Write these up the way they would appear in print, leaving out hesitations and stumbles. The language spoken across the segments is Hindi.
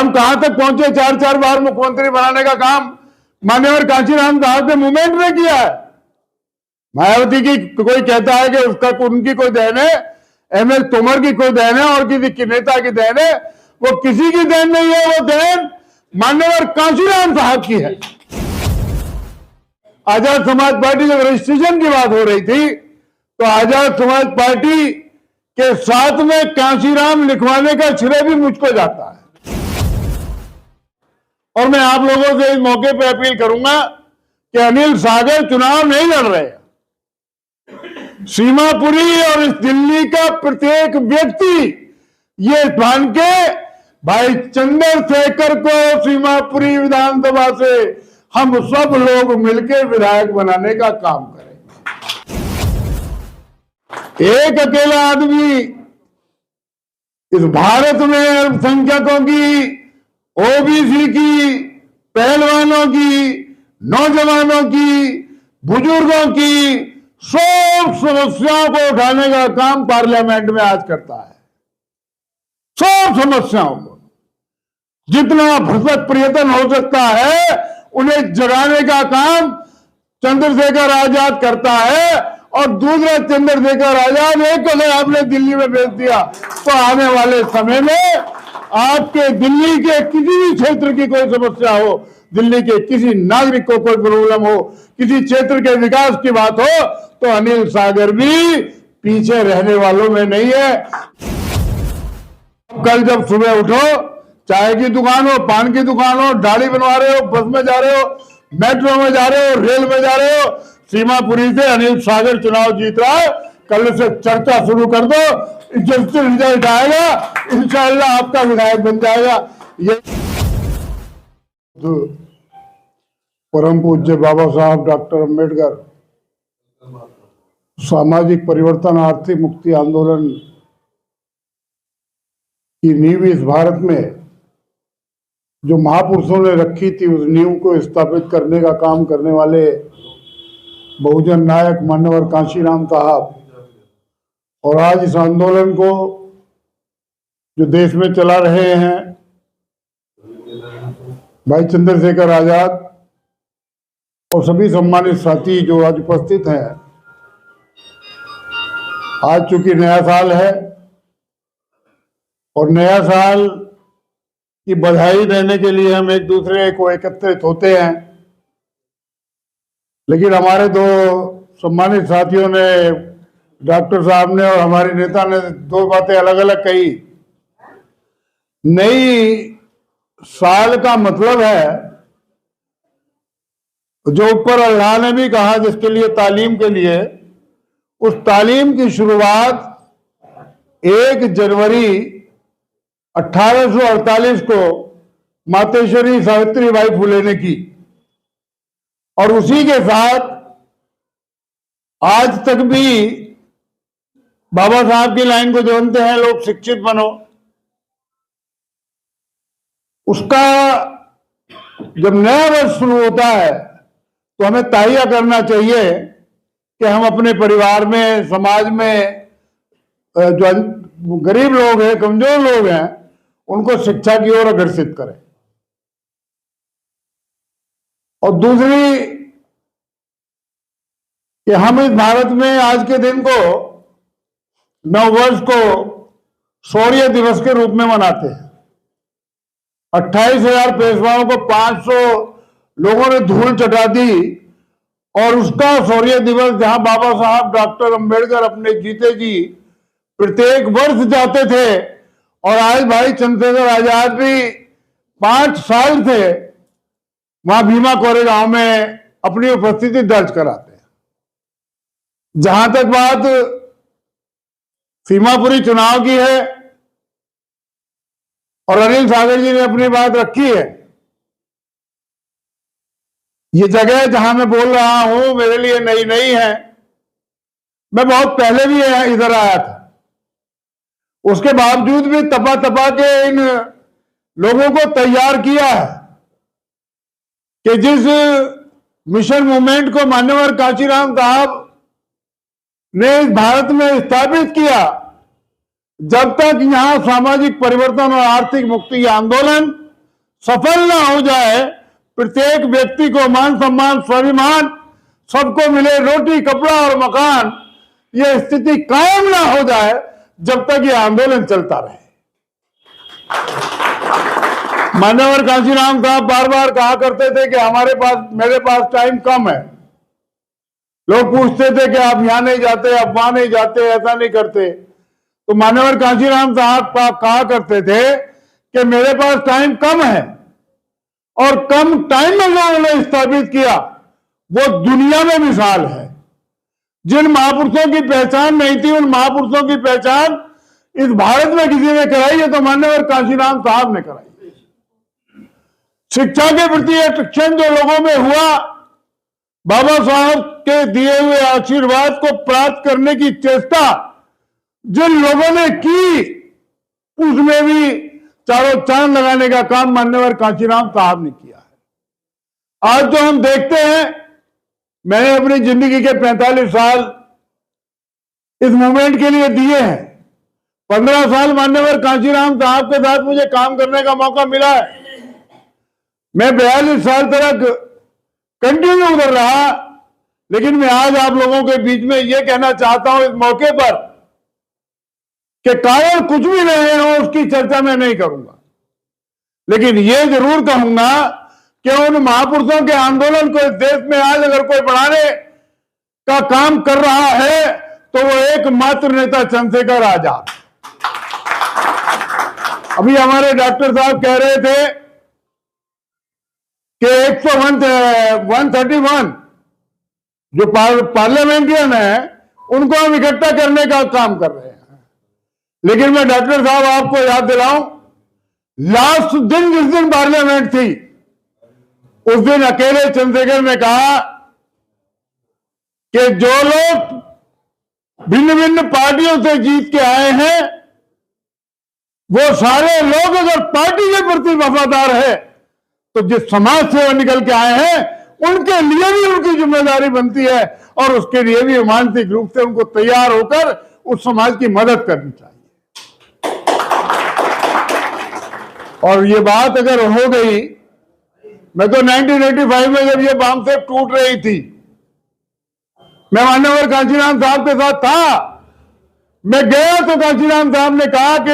हम कहां तक पहुंचे, 4 बार मुख्यमंत्री बनाने का काम मान्यवर कांशीराम साहब के मूवमेंट ने किया है। मायावती की कोई कहता है कि उसका उनकी कोई देन है, एमएल तोमर की कोई देन है और किसी नेता की देन है, वो किसी की देन नहीं है, वो देन मान्यवर कांशीराम साहब की है। आजाद समाज पार्टी जब रजिस्ट्रेशन की बात हो रही थी तो आजाद समाज पार्टी के साथ में कांशीराम लिखवाने का श्रेय भी मुझको जाता है। और मैं आप लोगों से इस मौके पर अपील करूंगा कि अनिल सागर चुनाव नहीं लड़ रहे। सीमापुरी और इस दिल्ली का प्रत्येक व्यक्ति ये मान के भाई चंद्रशेखर को सीमापुरी विधानसभा से हम सब लोग मिलकर विधायक बनाने का काम करेंगे। एक अकेला आदमी इस भारत में अल्पसंख्यकों की, ओबीसी की, पहलवानों की, नौजवानों की, बुजुर्गों की सब समस्याओं को उठाने का काम पार्लियामेंट में आज करता है। सब समस्याओं को जितना भ्रष्ट प्रयत्न हो सकता है उन्हें जगाने का काम चंद्रशेखर आजाद करता है। और दूसरा, चंद्रशेखर आजाद एक अगर आपने दिल्ली में भेज दिया तो आने वाले समय में आपके दिल्ली के किसी भी क्षेत्र की कोई समस्या हो, दिल्ली के किसी नागरिक को कोई प्रॉब्लम हो, किसी क्षेत्र के विकास की बात हो, तो अनिल सागर भी पीछे रहने वालों में नहीं है। कल जब सुबह उठो, चाय की दुकान हो, पान की दुकान हो, दाढ़ी बनवा रहे हो, बस में जा रहे हो, मेट्रो में जा रहे हो, रेल में जा रहे हो, सीमापुरी से अनिल सागर चुनाव जीत रहा है, कल से चर्चा शुरू कर दो। जब से रिजल्ट आएगा इंशाअल्लाह आपका विधायक बन जाएगा। ये परम पूज्य बाबा साहब डॉक्टर अंबेडकर सामाजिक परिवर्तन, आर्थिक मुक्ति आंदोलन की नींव इस भारत में जो महापुरुषों ने रखी थी, उस नींव को स्थापित करने का काम करने वाले बहुजन नायक मान्यवर कांशीराम साहब, और आज इस आंदोलन को जो देश में चला रहे हैं भाई चंद्रशेखर आजाद और सभी सम्मानित साथी जो आज उपस्थित हैं। आज चूंकि नया साल है और नया साल की बधाई देने के लिए हम एक दूसरे को एकत्रित होते हैं, लेकिन हमारे दो सम्मानित साथियों ने, डॉक्टर साहब ने और हमारे नेता ने दो बातें अलग अलग कही। नई साल का मतलब है जो ऊपर अल्लाह ने भी कहा जिसके लिए तालीम के लिए, उस तालीम की शुरुआत 1 जनवरी 1848 को मातेश्वरी सावित्रीबाई फुले ने की। और उसी के साथ आज तक भी बाबा साहब की लाइन को जानते हैं लोग, शिक्षित बनो। उसका जब नया वर्ष शुरू होता है तो हमें तहिया करना चाहिए कि हम अपने परिवार में, समाज में जो गरीब लोग हैं, कमजोर लोग हैं, उनको शिक्षा की ओर अग्रसित करें। और दूसरी कि हम इस भारत में आज के दिन को, नववर्ष को शौर्य दिवस के रूप में मनाते हैं। 28,000 पेशवाओं को 500 लोगों ने धूल चटा दी और उसका शौर्य दिवस, जहां बाबा साहब डॉक्टर अंबेडकर अपने जीते जी प्रत्येक वर्ष जाते थे, और आज भाई चंद्रशेखर आजाद भी 5 साल से वहां भीमा कोरेगांव में अपनी उपस्थिति दर्ज कराते हैं। जहां तक बात सीमापुरी चुनाव की है और अनिल सागर जी ने अपनी बात रखी है, ये जगह जहां मैं बोल रहा हूं मेरे लिए नई नहीं है। मैं बहुत पहले भी इधर आया था, उसके बावजूद भी तपा तपा के इन लोगों को तैयार किया है कि जिस मिशन मूवमेंट को मान्यवर कांशीराम साहब ने भारत में स्थापित किया, जब तक यहां सामाजिक परिवर्तन और आर्थिक मुक्ति आंदोलन सफल ना हो जाए, प्रत्येक व्यक्ति को मान सम्मान स्वाभिमान सबको मिले, रोटी कपड़ा और मकान, यह स्थिति कायम ना हो जाए जब तक ये आंदोलन चलता रहे। मान्यवर कांशीराम साहब बार बार कहा करते थे कि मेरे पास टाइम कम है। लोग पूछते थे कि आप यहां नहीं जाते, आप वहां नहीं जाते, ऐसा नहीं करते। तो मान्यवर कांशीराम साहब कहा करते थे कि मेरे पास टाइम कम है, और कम टाइम में जो उन्होंने स्थापित किया वो दुनिया में मिसाल है। जिन महापुरुषों की पहचान नहीं थी, उन महापुरुषों की पहचान इस भारत में किसी ने कराई है तो मान्यवर कांशीराम साहब ने कराई। शिक्षा के प्रति अट्रैक्शन जो लोगों में हुआ, बाबा साहब के दिए हुए आशीर्वाद को प्राप्त करने की चेष्टा जिन लोगों ने की, उसमें भी चारों चांद लगाने का काम मान्यवर कांशीराम साहब ने किया है। आज जो हम देखते हैं, मैंने अपनी जिंदगी के 45 साल इस मूवमेंट के लिए दिए हैं। 15 साल मान्यवर कांशीराम साहब के साथ मुझे काम करने का मौका मिला है। मैं 42 साल तक कंटिन्यू कर रहा, लेकिन मैं आज आप लोगों के बीच में यह कहना चाहता हूं इस मौके पर कि कारण कुछ भी रहे हो उसकी चर्चा मैं नहीं करूंगा, लेकिन यह जरूर कहूंगा कि उन महापुरुषों के आंदोलन को इस देश में आज अगर कोई बढ़ाने का काम कर रहा है तो वो एकमात्र नेता चंद्रशेखर आजाद। अभी हमारे डॉक्टर साहब कह रहे थे कि 131 जो पार्लियामेंटियन है उनको हम इकट्ठा करने का काम कर रहे हैं, लेकिन मैं डॉक्टर साहब आपको याद दिलाऊं, लास्ट दिन जिस दिन पार्लियामेंट थी उस दिन अकेले चंद्रशेखर ने कहा कि जो लोग भिन्न भिन्न पार्टियों से जीत के आए हैं वो सारे लोग अगर पार्टी के प्रति वफादार है तो जिस समाज से वो निकल के आए हैं उनके लिए भी उनकी जिम्मेदारी बनती है, और उसके लिए भी मानसिक रूप से उनको तैयार होकर उस समाज की मदद करनी चाहिए। और ये बात अगर हो गई, मैं तो 1985 में जब ये बामसेफ टूट रही थी, मैं मान्यवर कांशीराम साहब के साथ था। मैं गया तो कांशीराम साहब ने कहा कि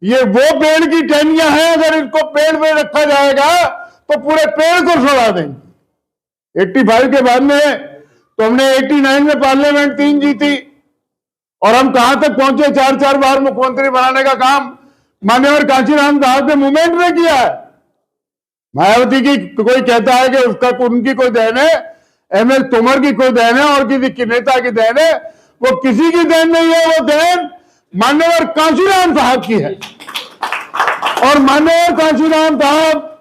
ये वो पेड़ की टहनियां हैं, अगर इसको पेड़ में रखा जाएगा तो पूरे पेड़ को छोड़ा देंगे। 85 के बाद में तो हमने 89 में पार्लियामेंट 3 जीती, और हम कहां तक पहुंचे, 4 बार मुख्यमंत्री बनाने का काम मान्यवर कांशीराम साहब के मूवमेंट ने किया है। मायावती की कोई कहता है कि उसका उनकी कोई देन है, एमएल तोमर की कोई देन है, और किसी नेता की देन है, वो किसी की देन नहीं है, वो देन मान्यवर कांशीराम साहब की है। और मान्यवर कांशीराम साहब,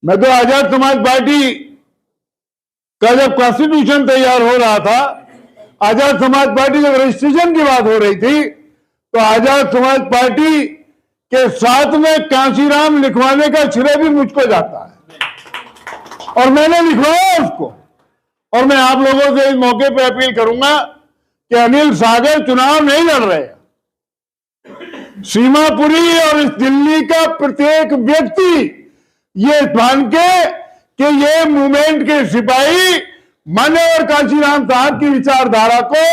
मैं तो आजाद समाज पार्टी का जब कॉन्स्टिट्यूशन तैयार हो रहा था, आजाद समाज पार्टी जब रजिस्ट्रेशन की बात हो रही थी, तो आजाद समाज पार्टी के साथ में कांशीराम लिखवाने का श्रेय भी मुझको जाता है, और मैंने लिखवाया उसको। और मैं आप लोगों से इस मौके पर अपील करूंगा कि अनिल सागर चुनाव नहीं लड़ रहे। सीमापुरी और इस दिल्ली का प्रत्येक व्यक्ति ये मान के कि ये मूवमेंट के सिपाही मान्यवर कांशीराम साहब की विचारधारा को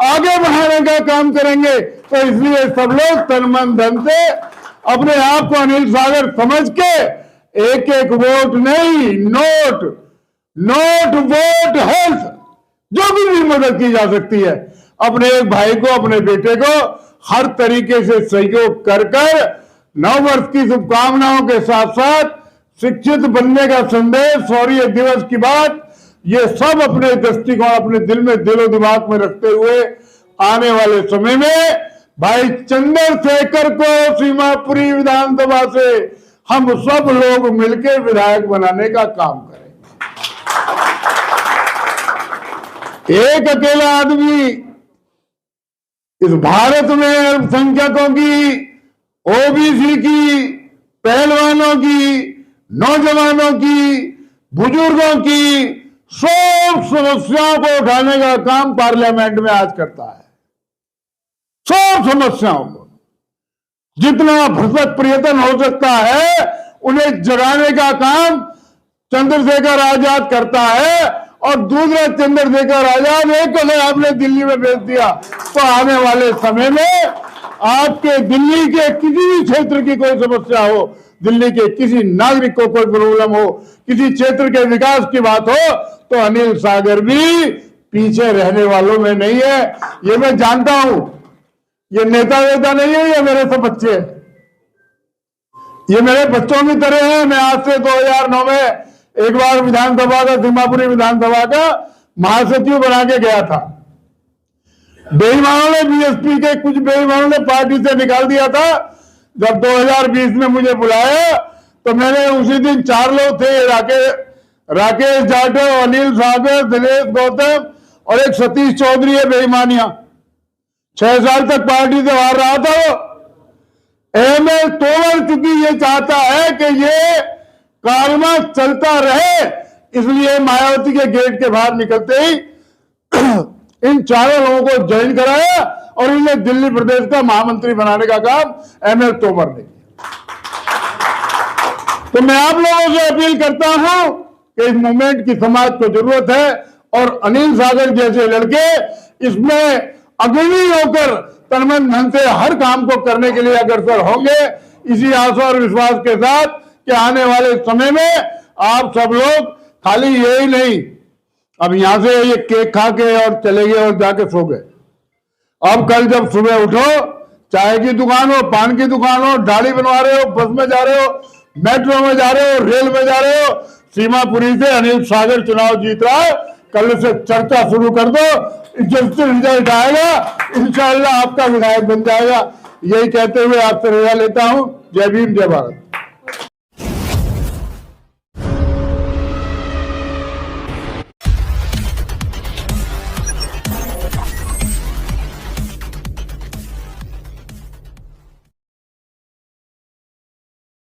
आगे बढ़ाने का काम करेंगे। तो इसलिए सब लोग तन मन धन से अपने आप को अनिल सागर समझ के एक एक वोट नहीं, नोट वोट हेल्थ, जो भी मदद की जा सकती है, अपने एक भाई को, अपने बेटे को हर तरीके से सहयोग कर नववर्ष की शुभकामनाओं के साथ साथ शिक्षित बनने का संदेश और ये दिवस की बात, ये सब अपने दृष्टिकोण, अपने दिल में, दिलो दिमाग में रखते हुए आने वाले समय में भाई चंद्रशेखर को सीमापुरी विधानसभा से हम सब लोग मिलकर विधायक बनाने का काम करेंगे। एक अकेला आदमी इस भारत में अल्पसंख्यकों की, ओबीसी की, पहलवानों की, नौजवानों की, बुजुर्गों की सब समस्याओं को उठाने का काम पार्लियामेंट में आज करता है। सब समस्याओं को जितना भ्रष्ट प्रयत्न हो सकता है उन्हें जगाने का काम चंद्रशेखर आजाद करता है, और दूसरा चंद्रशेखर आजाद एक को आपने दिल्ली में भेज दिया, तो आने वाले समय में आपके दिल्ली के किसी भी क्षेत्र की कोई समस्या हो, दिल्ली के किसी नागरिक को कोई प्रॉब्लम हो, किसी क्षेत्र के विकास की बात हो, तो अनिल सागर भी पीछे रहने वालों में नहीं है। ये मैं जानता हूं, ये नेता वेता नहीं है, ये मेरे सब बच्चे हैं, ये मेरे बच्चों की तरह हैं। मैं आज से 2009 में एक बार विधानसभा का, सीमापुरी विधानसभा का महासचिव बना के गया था। बेईमानों ने, बीएसपी के कुछ बेईमानों ने पार्टी से निकाल दिया था। जब 2020 में मुझे बुलाया तो मैंने उसी दिन 4 लोग थे, राकेश जाटव, अनिल सागर, दिनेश गौतम और एक सतीश चौधरी है बेईमानिया। 6 साल तक पार्टी से बाहर रहा था वो। एमएल तोमर चूंकि ये चाहता है कि ये कालमा चलता रहे, इसलिए मायावती के गेट के बाहर निकलते ही इन चारों लोगों को ज्वाइन कराया और इन्हें दिल्ली प्रदेश का महामंत्री बनाने का काम एमएल तोमर ने किया। तो मैं आप लोगों से अपील करता हूं कि इस मूवमेंट की समाज को जरूरत है, और अनिल सागर जैसे लड़के इसमें अग्रणी होकर तनमन धन से हर काम को करने के लिए अग्रसर होंगे। इसी आशा और विश्वास के साथ कि आने वाले समय में आप सब लोग खाली यही नहीं, अब यहां से ये केक खा के और चले गए और जाके सो गए। अब कल जब सुबह उठो, चाय की दुकान हो, पान की दुकान हो, दाढ़ी बनवा रहे हो, बस में जा रहे हो, मेट्रो में जा रहे हो, रेल में जा रहे हो, सीमापुरी से अनिल सागर चुनाव जीत रहा है, कल से चर्चा शुरू कर दो। जब से रिजल्ट आएगा इंशाअल्लाह आपका विधायक बन जाएगा। यही कहते हुए आपसे विदा लेता हूं। जय भीम, जय भारत।